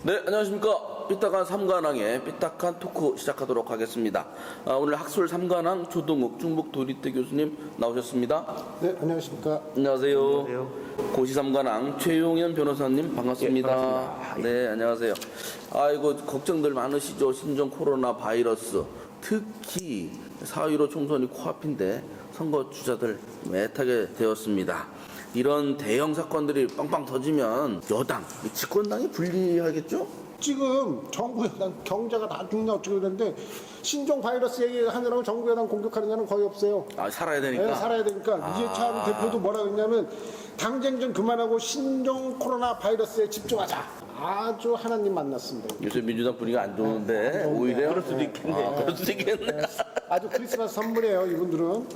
네, 안녕하십니까. 삐딱한 삼관왕의 삐딱한 토크 시작하도록 하겠습니다. 오늘 학술 삼관왕 조동욱 중북 도립대 교수님 나오셨습니다. 네, 안녕하십니까. 안녕하세요. 안녕하세요. 고시 삼관왕 최용현 변호사님 반갑습니다. 예, 반갑습니다. 네, 안녕하세요. 아이고 걱정들 많으시죠. 신종 코로나 바이러스, 특히 4.15 총선이 코앞인데 선거 주자들 애타게 되었습니다. 이런 대형 사건들이 빵빵 터지면 여당, 집권당이 불리하겠죠? 지금 정부 여당 경제가 다 죽나 어쩌고 그러는데 신종 바이러스 얘기하느라고 정부 여당 공격하는 자는 거의 없어요. 살아야 되니까. 네, 살아야 되니까. 이해찬 대표도 뭐라 그랬냐면 당쟁 좀 그만하고 신종 코로나 바이러스에 집중하자. 아주 하나님 만났습니다. 요새 민주당 분위기가 안 좋은데 오히려 그럴 수도 있겠네요. 그럴 수도 있겠네. 아주 크리스마스 선물이에요, 이분들은.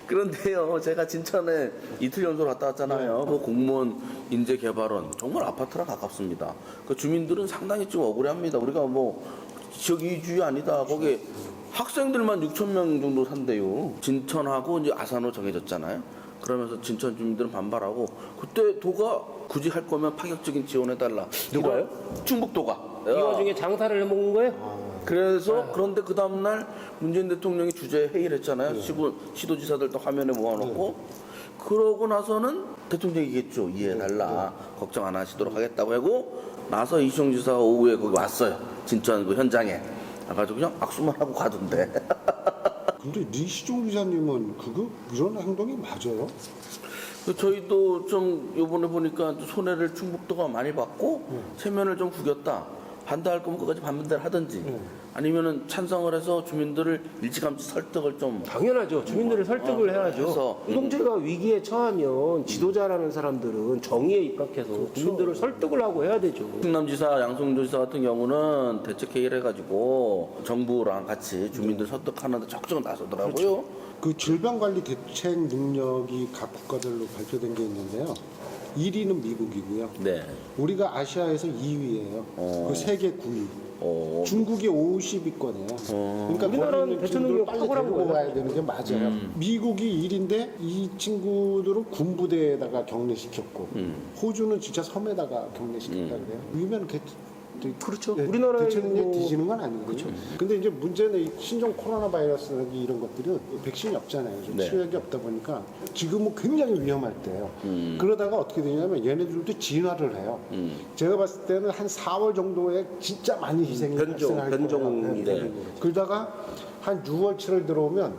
그런데요, 제가 진천에 이틀 연수로 갔다 왔잖아요. 그 공무원 인재개발원 정말 아파트랑 가깝습니다. 그 주민들은 상당히 좀 억울해합니다. 우리가 뭐 지역 이주의 아니다. 거기 학생들만 6천 명 정도 산대요. 진천하고 이제 아산으로 정해졌잖아요. 그러면서 진천 주민들은 반발하고 그때 도가 굳이 할 거면 파격적인 지원해달라. 누가요? 충북도가. 이 와중에 장사를 해먹은 거예요? 그래서 그런데 그 다음날 문재인 대통령이 주재 회의를 했잖아요. 시도지사들 또 화면에 모아놓고 그러고 나서는 대통령이 얘기했죠. 이해해달라. 걱정 안 하시도록 하겠다고 하고 나서 이시영 지사가 오후에 거기 왔어요. 진천 그 현장에. 가지고 그냥 악수만 하고 가던데. 근데 리시종 기자님은 이런 행동이 맞아요? 저희도 좀 요번에 보니까 손해를 충북도가 많이 받고 체면을 좀 구겼다. 반대할 거면 끝까지 반대를 하든지 아니면은 찬성을 해서 주민들을 일찌감치 설득을 좀 당연하죠. 주민들을 설득을 해야죠. 그래서, 공동체가 위기에 처하면 지도자라는 사람들은 정의에 입각해서 국민들을 설득을 하고 해야 되죠. 충남지사, 양송도지사 같은 경우는 대책회의를 해가지고 정부랑 같이 주민들 설득하는데 적극적으로 나서더라고요. 그 질병관리 대책 능력이 각 국가별로 발표된 게 있는데요. 1위는 미국이고요. 네. 우리가 아시아에서 2위예요. 그 세계 9위. 중국이 50위권이에요. 그러니까 우리나라는 대처 능력 빨리 탁월한 데리고 거예요. 가야 되는 게 맞아요. 미국이 1위인데 이 친구들은 군부대에다가 격리시켰고 호주는 진짜 섬에다가 격리시켰다 그래요. 위면 그렇죠. 네, 우리나라에 대처 능력 뭐- 뒤지는 건 아니거든요. 그렇죠. 근데 이제 문제는 이 신종 코로나 바이러스 이런 것들은 백신이 없잖아요. 좀 네. 치료약이 없다 보니까 지금은 굉장히 위험할 때예요. 그러다가 어떻게 되냐면 얘네들도 진화를 해요. 제가 봤을 때는 한 4월 정도에 진짜 많이 희생이 발생할 변종이 거예요. 돼요. 그러다가 한 6월, 7월 들어오면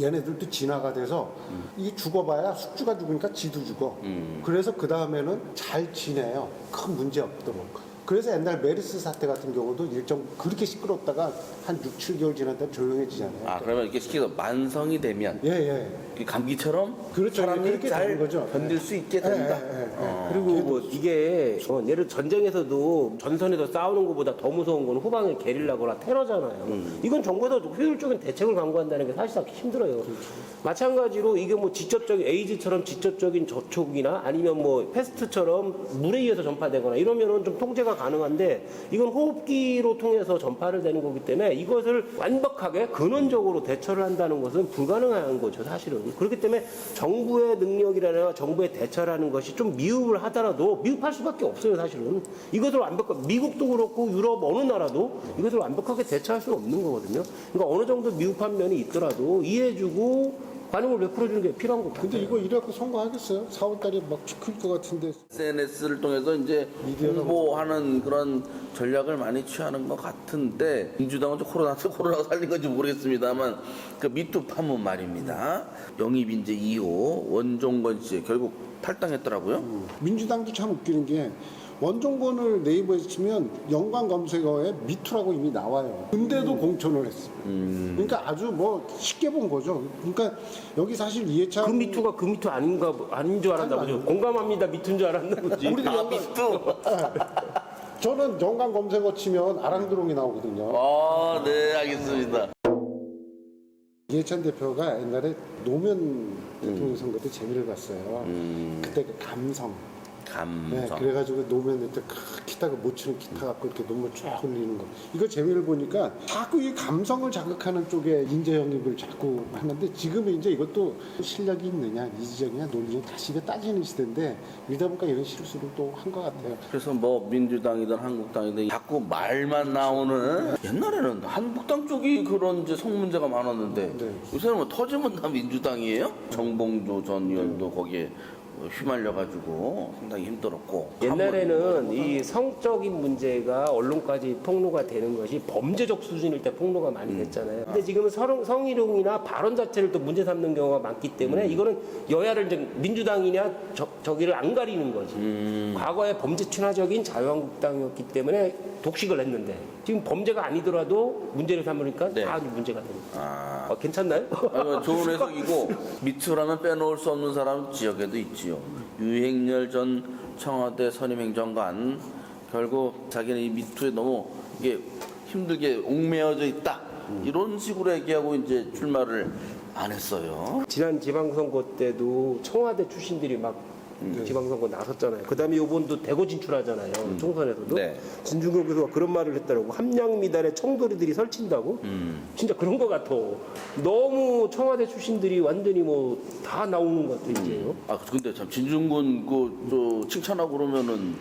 얘네들도 진화가 돼서 이게 죽어봐야 숙주가 죽으니까 지도 죽어. 그래서 그 다음에는 잘 지내요. 큰 문제 없도록. 그래서 옛날 메르스 사태 같은 경우도 일정 그렇게 시끄럽다가 한 6, 7개월 지났다 조용해지잖아요. 그러면 이렇게 시켜서 만성이 되면 예, 예. 이 감기처럼 그렇죠. 사람이 그렇게 잘 되는 거죠. 견딜 수 있게 된다. 그리고 뭐 이게 예를 전쟁에서도 전선에서 싸우는 것보다 더 무서운 건 후방의 게릴라거나 테러잖아요. 이건 정부에서 효율적인 대책을 강구한다는 게 사실상 힘들어요. 마찬가지로 이게 뭐 직접적인 에이즈처럼 직접적인 접촉이나 아니면 뭐 패스트처럼 물에 의해서 전파되거나 이러면은 좀 통제가 가능한데 이건 호흡기로 통해서 전파를 되는 거기 때문에 이것을 완벽하게 근원적으로 대처를 한다는 것은 불가능한 거죠, 사실은. 그렇기 때문에 정부의 능력이라든가 정부의 대처라는 것이 좀 미흡을 하더라도 미흡할 수밖에 없어요, 사실은. 이것을 완벽하게 미국도 그렇고 유럽 어느 나라도 이것을 완벽하게 대처할 수는 없는 거거든요. 그러니까 어느 정도 미흡한 면이 있더라도 이해해주고 관용을 베풀어주는 게 필요한 것 같아요. 근데 이거 이래갖고 선거하겠어요? 4월달에 막 클 것 같은데. SNS를 통해서 이제 홍보하는 그런 전략을 많이 취하는 것 같은데 민주당은 좀 코로나가 살린 건지 모르겠습니다만 그 미투 파문 말입니다. 영입 인재 2호 원종건 씨 결국 탈당했더라고요. 민주당도 참 웃기는 게 원종건을 네이버에서 치면 연관 검색어에 미투라고 이미 나와요. 근데도 공천을 했어요. 그러니까 아주 뭐 쉽게 본 거죠. 그러니까 여기 사실 이해찬 그 미투가 그 미투 아닌 줄 알았나 보죠. 공감합니다 미투인 줄 알았나 보지. 우리도 연관 미투. 저는 연관 검색어 치면 아랑드롱이 나오거든요. 네, 알겠습니다. 이해찬 대표가 옛날에 노무현 대통령 선거 때 재미를 봤어요. 그때 그 감성. 감성. 네, 그래가지고 노무현 때 기타가 못 치는 기타 갖고 이렇게 놓으면 쫙 흘리는 거. 이거 재미를 보니까 자꾸 이 감성을 자극하는 쪽에 인재 영입을 자꾸 하는데 지금은 이제 이것도 실력이 있느냐, 이지적이냐, 논리냐 다시 이게 따지는 시대인데 이러다 보니까 이런 실수를 또 한 것 같아요. 그래서 뭐 민주당이든 한국당이든 자꾸 말만 나오는 옛날에는 한국당 쪽이 그런 이제 성 문제가 많았는데 네. 요새는 뭐 터지면 다 민주당이에요? 정봉주 전 의원도 거기에 휘말려가지고 상당히 힘들었고 옛날에는 이 성적인 문제가 언론까지 폭로가 되는 것이 범죄적 수준일 때 폭로가 많이 됐잖아요. 근데 지금은 성희롱이나 발언 자체를 또 문제 삼는 경우가 많기 때문에 이거는 여야를 이제 민주당이냐 저기를 안 가리는 거지. 과거에 범죄 친화적인 자유한국당이었기 때문에 독식을 했는데 지금 범죄가 아니더라도 문제를 삼으니까 네. 다 문제가 됩니다. 아, 괜찮나요? 좋은 해석이고 미투라면 빼놓을 수 없는 사람 지역에도 있지요. 유행열 전 청와대 선임행정관 결국 자기는 이 미투에 너무 이게 힘들게 옥매어져 있다 이런 식으로 얘기하고 이제 출마를 안 했어요. 지난 지방선거 때도 청와대 출신들이 막 지방선거 나섰잖아요. 그다음에 이번도 대구 진출하잖아요. 총선에서도 네. 진중권 교수가 그런 말을 했더라고. 함량미달에 청도리들이 설친다고. 진짜 그런 것 같아. 너무 청와대 출신들이 완전히 뭐 다 나오는 것 같아 이제요. 아 근데 참 진중권 그 칭찬하고 그러면은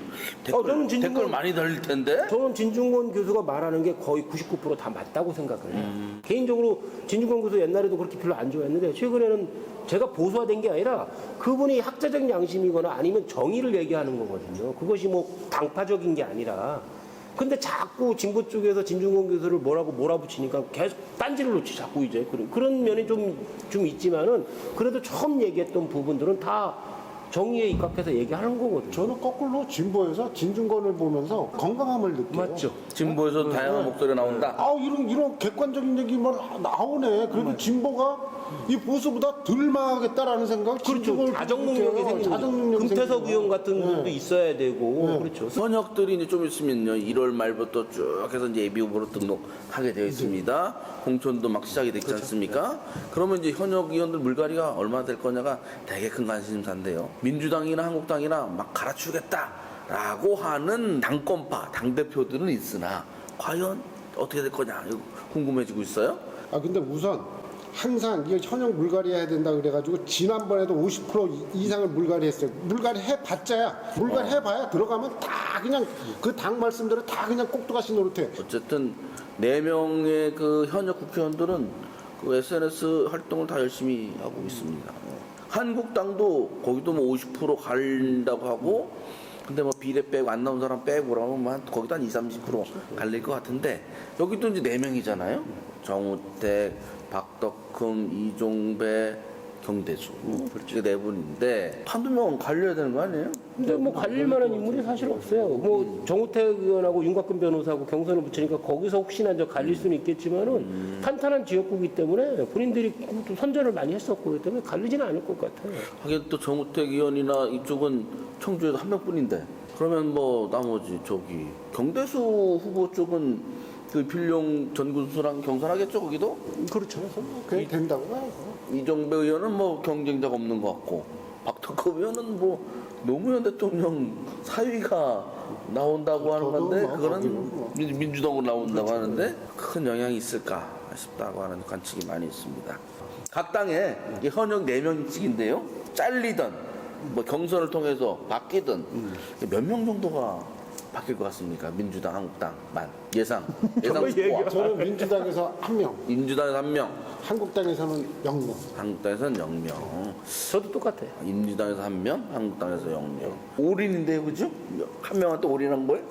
저는 댓글 많이 달릴 텐데. 저는 진중권 교수가 말하는 게 거의 99%다 맞다고 생각을 해요. 개인적으로 진중권 교수 옛날에도 그렇게 별로 안 좋아했는데 최근에는 제가 보수화된 게 아니라 그분이 학자적 양심이거나 아니면 정의를 얘기하는 거거든요. 그것이 뭐 당파적인 게 아니라. 근데 자꾸 진보 쪽에서 진중권 교수를 뭐라고 몰아붙이니까 계속 딴지를 놓지 자꾸 이제 그런 면이 좀 있지만은 그래도 처음 얘기했던 부분들은 다 정의에 입각해서 얘기하는 거거든요. 저는 거꾸로 진보에서 진중권을 보면서 건강함을 느껴요. 맞죠? 진보에서 다양한 목소리가 나온다. 아 이런 객관적인 얘기만 나오네. 그리고 진보가 이 보수보다 덜 망하겠다라는 생각. 그렇죠. 자정 능력이 생기는 금태섭 의원 같은 분도 있어야 되고 그렇죠. 현역들이 이제 좀 있으면요 1월 말부터 쭉 해서 이제 예비 후보로 등록하게 되어 있습니다. 공천도 막 시작이 됐지 않습니까? 그러면 이제 현역 의원들 물갈이가 얼마나 될 거냐가 되게 큰 관심사인데요. 민주당이나 한국당이나 막 갈아치우겠다라고 하는 당권파 당대표들은 있으나 과연 어떻게 될 거냐 이거 궁금해지고 있어요. 아 근데 우선 항상 이게 현역 물갈이 해야 된다 그래가지고 지난번에도 50% 이상을 물갈이했어요. 물갈이 해봤자야. 물갈이 해봐야 들어가면 다 그냥 그 당 말씀대로 다 그냥 꼭두가시 노릇해. 어쨌든 4명의 그 현역 국회의원들은 그 SNS 활동을 다 열심히 하고 있습니다. 한국당도 거기도 뭐 50% 갈린다고 하고 근데 뭐 비례 빼고 안 나온 사람 빼고 그러면 뭐 거기도 한 20-30% 갈릴 것 같은데 여기도 이제 4명이잖아요. 정우택, 박덕흠, 이종배, 경대수 그렇죠. 4분인데 한두 명 갈려야 되는 거 아니에요? 근데 뭐 갈릴 만한 인물이 사실 없어요. 뭐 정우택 의원하고 윤곽근 변호사하고 경선을 붙이니까 거기서 혹시나 저 갈릴 수는 있겠지만은 탄탄한 지역구이기 때문에 본인들이 또 선전을 많이 했었고 그렇기 때문에 갈리지는 않을 것 같아요. 하긴 또 정우택 의원이나 이쪽은 청주에도 한 명뿐인데 그러면 뭐 나머지 저기 경대수 후보 쪽은 그 필룡 전 군수랑 경선하겠죠 거기도? 그렇죠. 그냥 된다고 봐요. 이종배 의원은 뭐 경쟁자가 없는 것 같고 박덕흠 의원은 뭐 노무현 대통령 사위가 나온다고 하는 저도 건데 뭐 그거는 거기는 뭐. 민주당으로 나온다고 하는데 큰 영향이 있을까 싶다고 하는 관측이 많이 있습니다. 각 당에 이게 현역 4명씩인데요. 잘리던 뭐 경선을 통해서 바뀌든 몇 명 정도가 바뀔 것 같습니까? 민주당, 한국당만 예상 뽑아. 저는 민주당에서 1명, 민주당에서 1명, 한국당에서는 0명. 한국당에서는 0명. 저도 똑같아요. 민주당에서 1명, 한국당에서 0명. 올인인데요, 그죠? 한 명한테 올인한 거예요?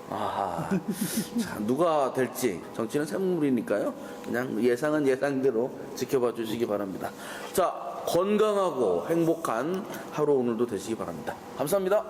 아, 자, 누가 될지 정치는 샘물이니까요. 그냥 예상은 예상대로 지켜봐 주시기 바랍니다. 자, 건강하고 행복한 하루 오늘도 되시기 바랍니다. 감사합니다.